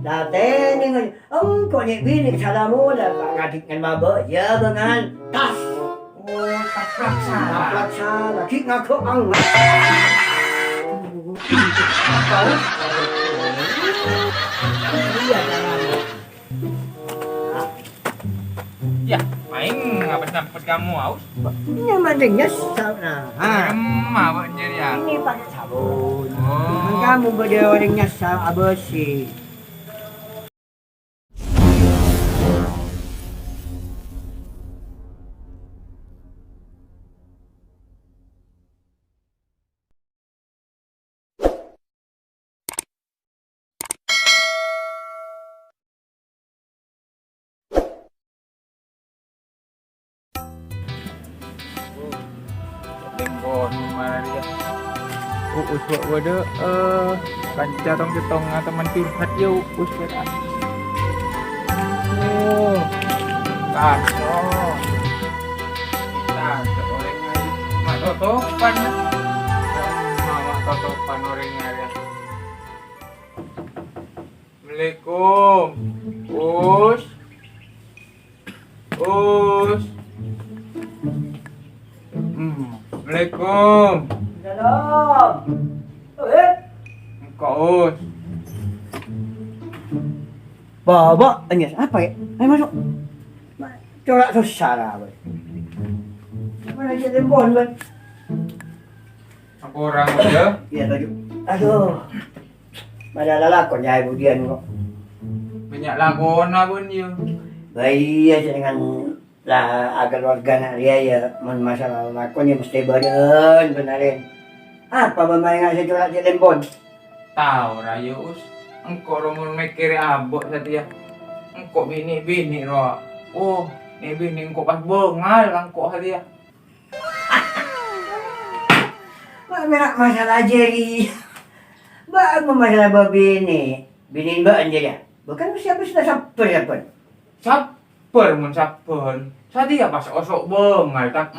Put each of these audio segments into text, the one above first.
Dati ni ang ko ni bini sala mo la ngadik ngan mabo ya bengan tas. Oh, taplak salah. Taplak sala kik ngako ang. Paus. Iya jalan. Ya, main ngapet-ngapet kamu, Aus. Ini mandinya sana. Remah Pak Jerian. Ini pakai sabun. Oh. Kamu berdua orangnya sama bersih. Lembon Maria. Uswak wada kanca tong ketong teman curhat yo uswak. Oh. Kaso. Kita ke orang ngai. Mak totopan. Mama totopan orang ngai. Assalamualaikum. Us. Assalamualaikum. Salam. Kau Us. Bawa, Anyas, apa ya? Ayo masuk. Corak susah lah, boy. Mana aja lembon, boy. Aku orang udah. Iya, tujuh. Aduh. Mana lalakon ya ibu dia kok. Banyak lakona pun yo. Bayi aja dengan lah agar warga dia ya masalah lakon ya mesti badan benerin. Apa bermain ngasih corak di lembon? Tahu rayo Us. Engkau romun mikir abok saja. Engkau bini roh. Oh, ni bini engkau pas bengal engkau saja. Merah masalah jeri. Mbak masalah babini. Bini mbak aja ya. Bukan siapa sudah saper. Saper mun saper. Sadia pas osok bengal tak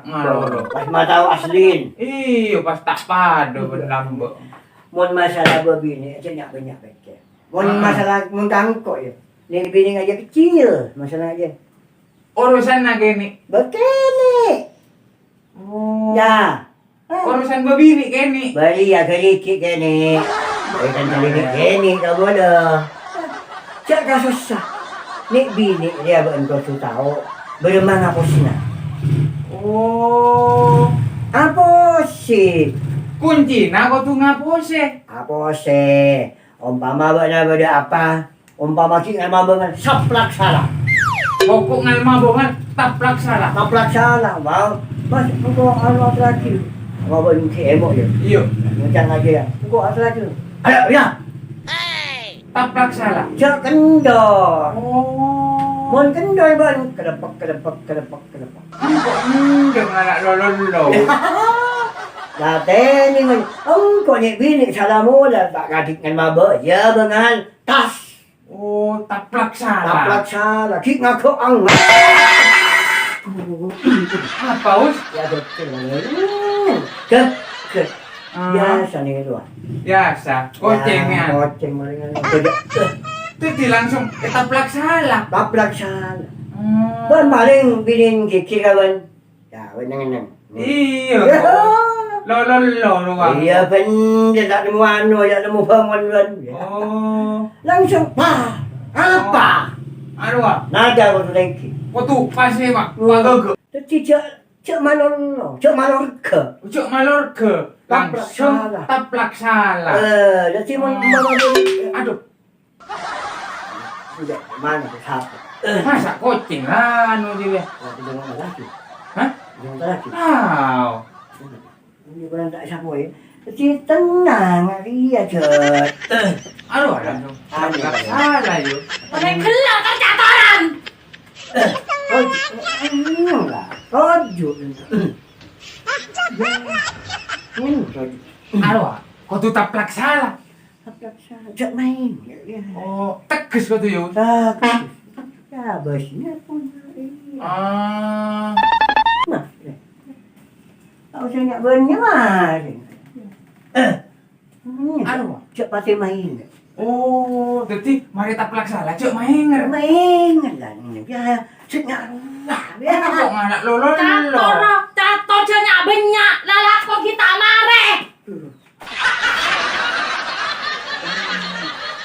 maroro. Pas mata aslin. Iya pas tak pado benambo. Mun masalah babini aja banyak baca. Mun masalah mun tangkok ya. Ni bini aja kecil masalah aja. Urusan gini. Begini. Oh. Ya. Urusan babini kene. Bari ya kerikik kene. Bukan kerikik kene tak boleh. Cak ka susah. Nik bini dia bukan kau tahu. Bagaimana posnya? Oh. Apa sih? Kunci kau tuh ngapose. Apa sih? Umpama benda apa? Umpama kita mabangan saplak salah. Pokok ngal mabongan taplak salah. Saplak salah, mau. Mas, engkau alat lagi. Mau benci emo ya? Iya. Macam aja ya. Engkau alat lagi. Ayo, ya. Taplak salah. Cak kendor. Oh. Mon kendor ban kedepak. Kok jangan anak lolo. Dati ni engkau ni bini salah mula tak ngadik ngan mabo ya bengan tas. Oh, taplak salah. Taplak salah. Kik ngako ang. Apa Us? Ya betul. Ke. Biasa nih itu. Biasa. Kocengnya. Koceng malingan. Itu langsung taplak salah. Taplak salah. Ban maling binin kikir kawan. Ya, wenang. Iya. Lolo. Iya pen dia tak nemu anu, ya nemu bangun. Oh. Langsung pa. Apa? Aduh. Nada waktu lagi. Waktu pas sih Mak. Wagege. Tapi cak malor ke. Ucuk malor ke. Langsung salah. taplak salah. Jadi mama Aduh. Sudah mana tu siapa? Masa kucing lah anu dia. Jangan lagi. Hah? Jangan lagi. Wow. Ini bukan tak siapa ya. Jadi tenang dia jet. Aduh, langsung taplak salah yuk. Orang gelak kerja orang. Rojo. Aduh, kau tuh taplak salah. Cak main. Oh, tegas kau tuh yuk. Tak. Ya bosnya pun. Ah. Nah. Tahu saya nak benyar. Aduh. Cak pasti main. Oh. Jadi mari tak pelaksana cek main. Main lah ni. Biar senyak lah. Biar Kok nganak lolo lolo. Cato jenya banyak. Lalako kita mare.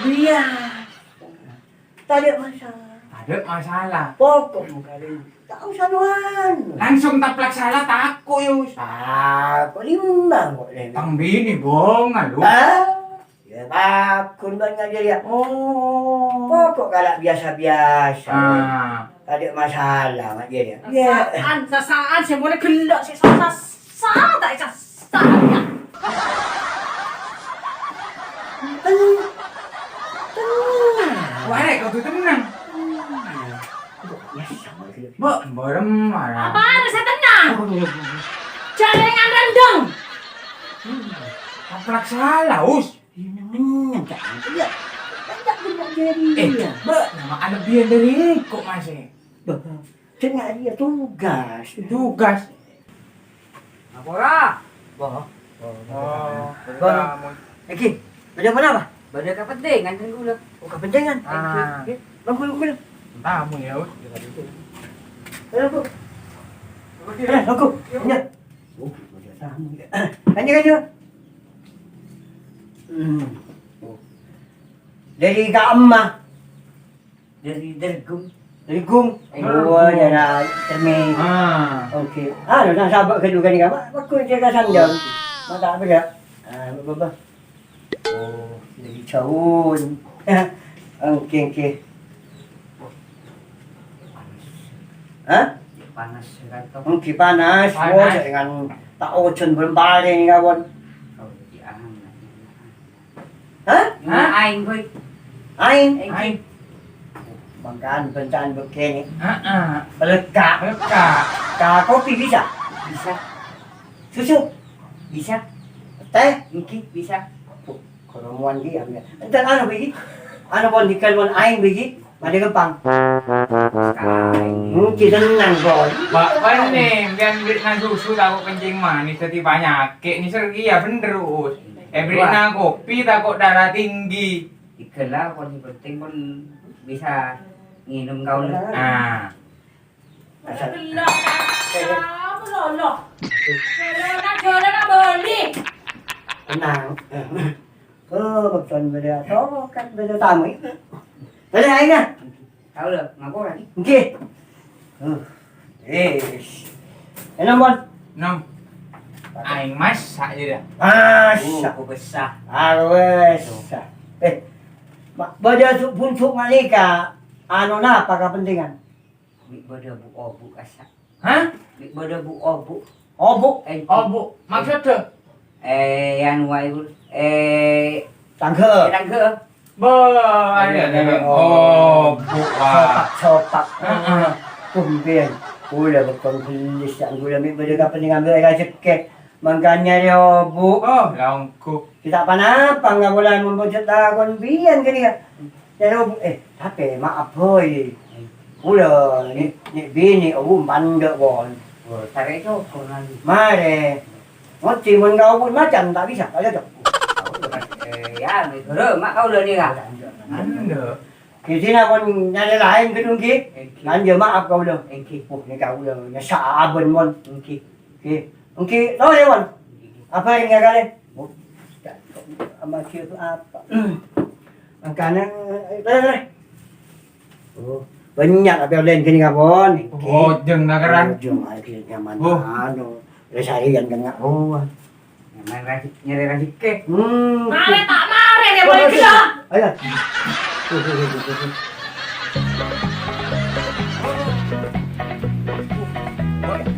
Biar. Tak ada masalah. Ada masalah. Pokok kali. Tak usah luan. Langsung tak pelaksana takut Yus. Kok limbang kok ni. Tang bini bongan lu. Ya takut banyak dia. Oh. Pokok kalau biasa-biasa. Ah. Tak ada masalah mak dia. Ya. Sasaan semua gelak si sasa tak sasa. Tenang. Warek kau tu tenang. Mbak, bareng marah. Apa ada saya tenang? Jaringan rendang. Tak pelaksana Us. Mbak, nama ada biar dari kok masih. Tengah dia tugas. Tugas. Apa lah? Wah. Oh, kamu. Eki, ada mana apa? Benda kan penting kan gula. Oh, kepentingan. Ah. Bangun. Tamu ya Us. Aku. Aku. Ya. Oh, tamu. Kanya. Oh. Dari Kak Emak. Dari dergum. Dari Gum. Oh, ya lah. Cermin. Ah. Okey. Dah sahabat kedua ni Kak. Aku jaga sandang. Mata apa dah? Apa? Oh, dari caun. Okey. Ha? Panas kata. Okey panas. Panas. Oh, dengan tak ocun berbaring ni kawan. Kau di ang. Ha? Ha? Aing koy. Ain. Hai. Makan pencaan begini. Ah. Pelekak. Lekak. Kak kopi bisa? Bisa. Susu? Bisa. Teh? Mungkin bisa. Kalau muan dia ambil. Entar ano bigi? Ano pun di kalon aing bigi? Madi kempang. Mungkin tenang kau. Mbak, ini biar beri susu takut kencing manis tadi banyak. Kayak ni sergi ya bener Us. Beri kopi takut darah tinggi. Ikalah pun penting pun bisa minum kau lah. Ah. Gelak. Apa lolo? Jalan beli. Tenang. Betul beda. Oh, kan beda tamu. Beda aing ah. Kau lah ngapo lagi? Okey. Enak bon. Nom. Aing masak je dah. Masak. Aku besar. Awes. Bada puncuk malika. Ano na pagkapentingan? Bik benda bu obu asak. Hah? Bik benda bu obu. Obuk. Oh bu, maksud tu? Yang wai Tangke. Đang cơ. Ada. Oh, bu. Sopak. Kumbien. Gula betul tulisan gula mi beda kepentingan mereka cekek. Makanya dia obuk. Oh, longkuk. Kita panapang nga wala mong budgetakon biyan kaniya. Pero tapi maaf hoy. Ulo ni bini o banda bon. Tarik itu konan. Mare. Ngoci mun kau pun macam tak bisa aja dok. Ya, rồi mak kau lên đi à? Anda. Kisi na kon nyari lain gedung ki. Nanja maaf kau dah. Engki, Ni kau dah nyasa aben mon. engki. Okey, tahu ya mon. Apa yang kali? Ama kira tu apa? Makanan Oh, banyak apa lain kini kapon. Oh, jeng nagaran. Jom akhirnya mana Oh. anu. Resarian kena oh. Main rajik, nyari rajik ke? Mare tak mare dia boleh gelak. Ayo.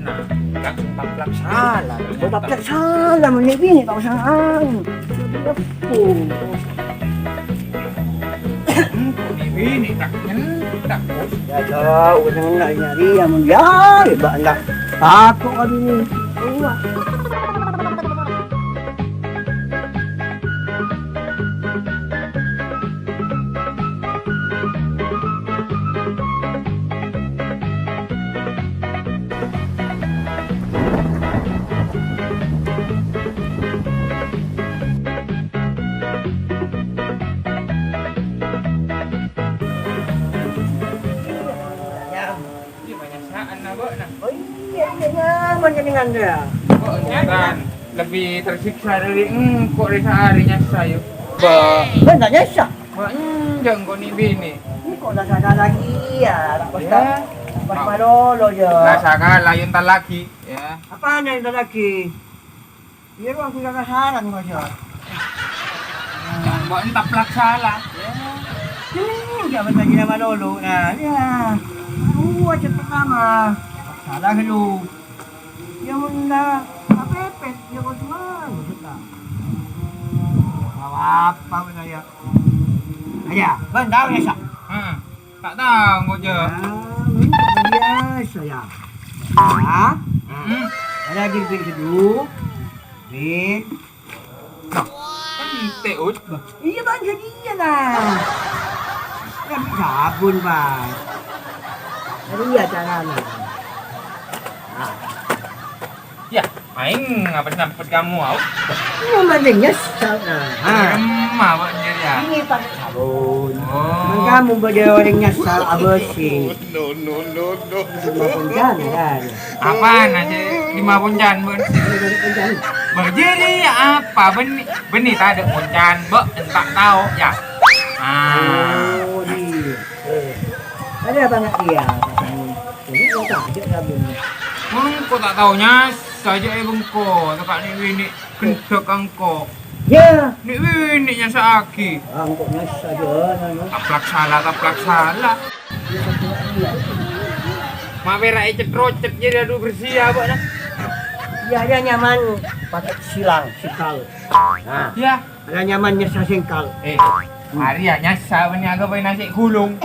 Nah, langsung taplak salah. Tapi salah menit ini tak usah anu. Ini tak nyentak, bos. Ya tahu nak nyari yang ya, hebat nak. Aku kan ini. Iya, nyaman dengan dia. Pokoknya kan lebih tersiksa dari engkau di seharinya saya. Benar nyesah. Panjang kau nih bini. Ini kok dah sadar lagi ya. Tak Ya. pas malolo je. Rasa kalah yang tak lagi. Ya. Apaan yang ada lagi? Biar aku jaga saran kau je. Buat entah pelaksalah. Jangan lagi nama malolo. Nah, ya. Aja pertama. Salah dulu. Ya bunda. Pepet ya kau cuma. Apa benda ya? Aja, benda biasa. Tak tahu kau je. Biasa ya. Ya. Ada lagi bit kedua. Bit. Penting ut. Iya bang jadinya lah. Kan sabun bang. Jadi ya caranya. Ya, aing apa sampai kamu au? Ini mandinya sana. Remah buat dia ya. Ini pakai sabun. Oh. Kamu berdua orang nyasar abersih. No. Cuma puncan kan. Apaan aja 5 puncan bun? Dari puncan. Berjadi apa benih tak ada puncan, tak tahu ya. Oh, di. Ada apa nak dia? Ini kau tak ada sabun. Kau tak tahunya saja bengko, tak ni bini kentok angkok. Ya. Ni bini nya saki. Angkotnya saja. Taplak salah. Ma berai cetrocet jadi aduh bersih apa dah. Ya, dia nyaman pakai sikal. Nah, Ya, ada nyamannya singkal. hari ya nyasa bani agak bayi nasi gulung.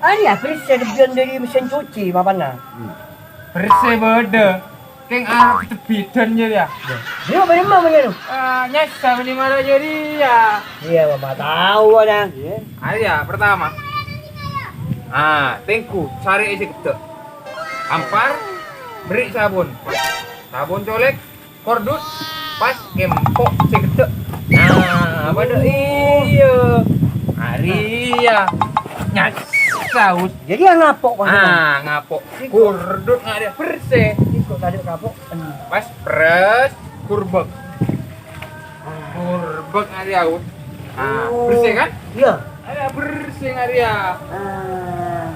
Ada perisa debian dari mesin cuci, apa nak? Bersih beda. Keng arah ketepitan jadi ya. Dia bagaimana macam tu? Nyasa bani mana jadi ya. Iya, mama tahu ada. Hari ya pertama. Tengku cari isi ketek. Ampar, beri sabun. Sabun colek, kordut, pas kempok si ketek. Nah, pada iya. Hari ya. Saus. Jadi yang ngapok mana? Ngapok. Kurdut nggak ada bersih. Ikut tadi ngapok. Pas pres kurbek. Kurbek nggak ada out. Bersih kan? Iya. Ada bersih nggak dia. Ah.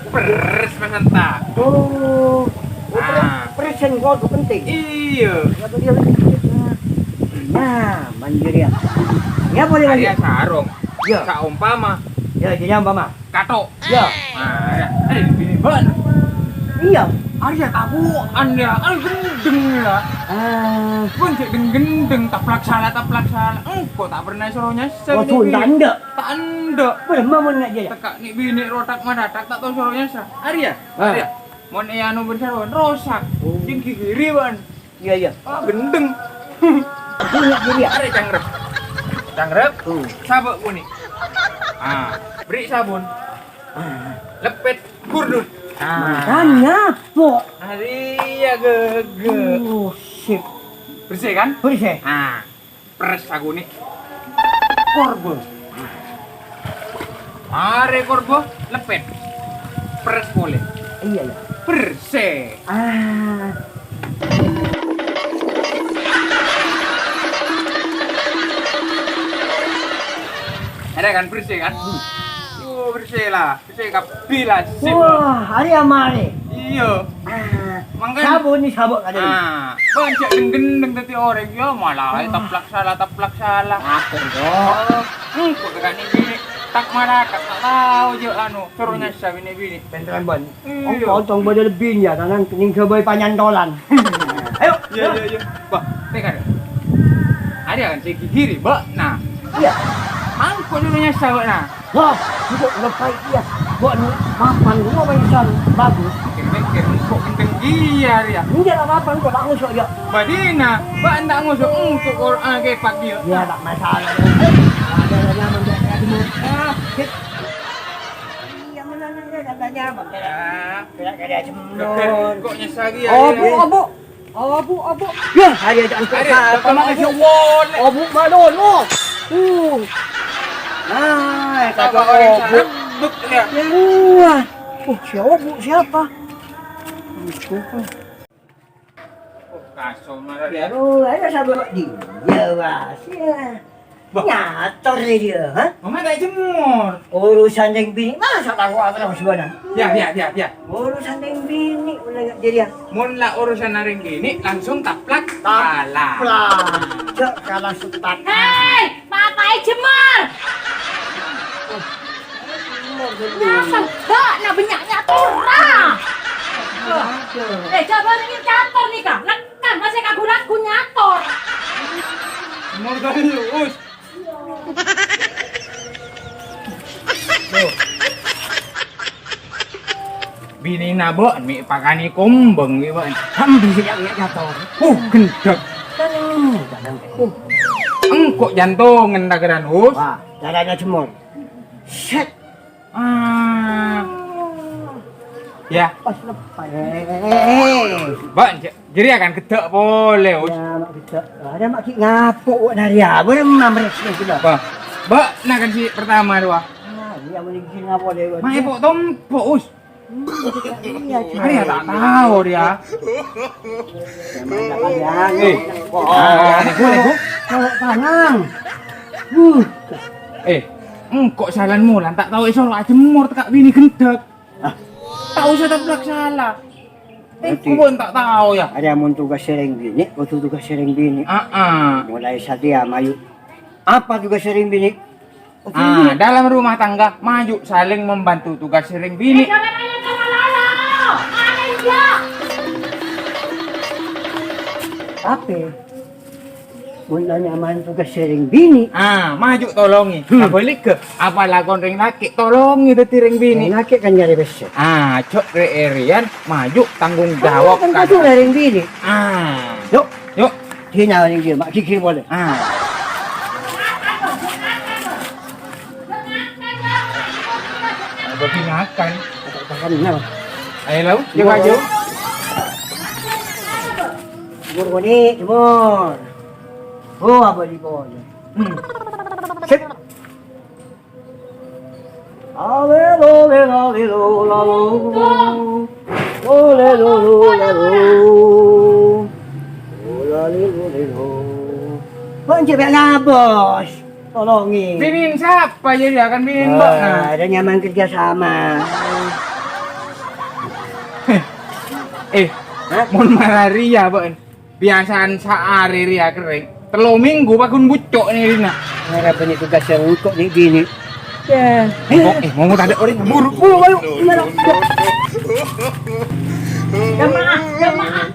Pres pas entah. Oh. Ah. Present kau tu penting. Iya. Apa dia lagi? Nah, manjur ya. Ya boleh lagi. Ada sarung. Ya. Saumpama Ya, jadi apa mak? kato. Ya. Ada bini ban. Iya. Ada tabuan ya. Gendeng lah. Pun cek gendeng taplak salah. Engkau tak pernah suruhnya. Kau tu tanda. Tak anda. Bagaimana mau nak dia? Tekak ni bini rotak madatak tak tahu suruhnya sah. Arya. Mon anu bersaruan rosak. Jeng kiri ban. Iya, iya. Gendeng. Aku nak jadi ya. Ada cangrep. Sabuk kuning. Beri sabun. Lepet kurdut. Makanya apa? Arya gege. Oh, sip. Bersih kan? Bersih. Pres aku nih. Korbo. Are korbo lepet. Pres boleh. Iya, iya. Bersih. Ada kan bersih kan? Bersih lah. Bersih kapila sip. Wah, hari amare. Iya. Mangkan Sabun ni sabuk ada. Bancak gendeng tadi orang ya malah taplak salah. Apa kok? Kok dekat ni bini tak marah tak tahu je anu suruhnya sa bini. Penteran bon. Kau tong benda lebih ya, tangan kening kebai panjang dolan. Ayo. Ya. Bah, tengok. Ada kan segi kiri, bah. Nah, Iya. mangkuk dulunya sa nah. Wah, untuk lepai dia. Buat mapan gua banyak bagus. Kira kok gendeng dia dia. Ini dia mapan kok tak ngusuk dia. Badina, bah ndak ngusuk untuk Quran ke pak dia. Ya tak masalah. Ada nyaman dia timur. Iya mana katanya kira-kira cemon. Kok nyesa lagi ya. Abu. Ya, hari ada angkat. Sama aja wol. Abu madon. Kakak orang sarap buk dia. Wah. Siapa? Oh, kaso malah dia. Oh, ada sabar dia, Mas. Ya. Nyator dia, ha? Mama tak jemur. Urusan yang bini, masa tahu apa sebenarnya? Ya. Urusan yang bini, udah nggak jadi ya? Mula urusan naring gini langsung taplak kalah. Cok, kalau sutat. Hei, papai jemur. Nyasar, gak, nah benyaknya turah. Coba ringin kantor nih kak. Kan masih kagu-ragu nyator. Jemur terus. Bini nabo mi pakani kumbeng wi ban. Hambi yang jatuh. Gendek. Engkok jantungan dageran us. Wah, dadanya jemur. Set. Ya, Pas lepas. ban jadi akan gedek boleh us. Ya, mak kita. Ada mak kita ngapuk dari ya. Boleh mamres kita. Ba, nak kan si pertama dua. Dia boleh gini ngapuk dia. Mak ibu tompo us. Iya, Dia tak tahu dia. Kalau tangan. Engkok salanmu lan tak tahu iso jemur tekak bini gendek. Tahu saya tak salah. Pun tak tahu ya. Ada yang tugas sering bini, waktu tugas sering bini. Mulai sadia mayu. Apa tugas sering bini? Dalam rumah tangga maju saling membantu tugas sering bini. Jangan nanya sama Lala. Aneh dia. Apa? Mulanya aman tugas sering bini. Maju tolongi. Boleh ke? Apa lakon ring laki tolongi tadi ring bini. Laki kan jadi besar. Cok reerian maju tanggung jawab Kan itu sering bini. Yuk, Yuk. dia nyawarin dia, mak kikir boleh. Berpinahkan. Tahan kenapa? Ayo lau, dia maju. Jemur boni, jemur. Oh, apa di bawah? Sip. Alelo, lelo, lelo, lalo. Oh, lelo, lelo. Oh, lelo, lelo. Panci nak bos. Tolongin. Binin siapa jadi akan binin mbak? Ada nyaman kerja sama. Mun malaria mbak. Biasaan sehari ria kering. 3 minggu bakun bucok nih Rina. Mereka punya tugas yang untuk nih bini. Ya. Mau tadi orang buru. Ayo, gimana? Jemaah.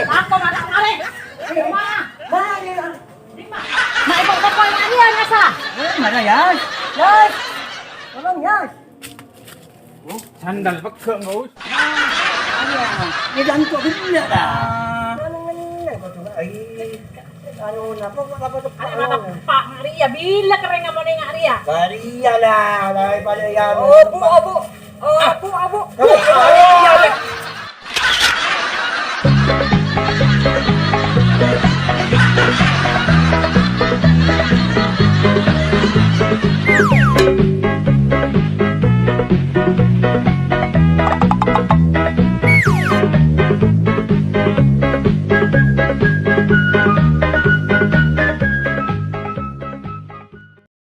Aku mana kemarin? Jemaah. Mak ikut ke poin dia nyasa. Mana Yas? Yas. Tolong Yas. Sandal pekek ngos. Ini jantung gila dah. Anu apa tu? Pak Maria bila kering mau nengak Ria. Maria lah daripada yang Abu.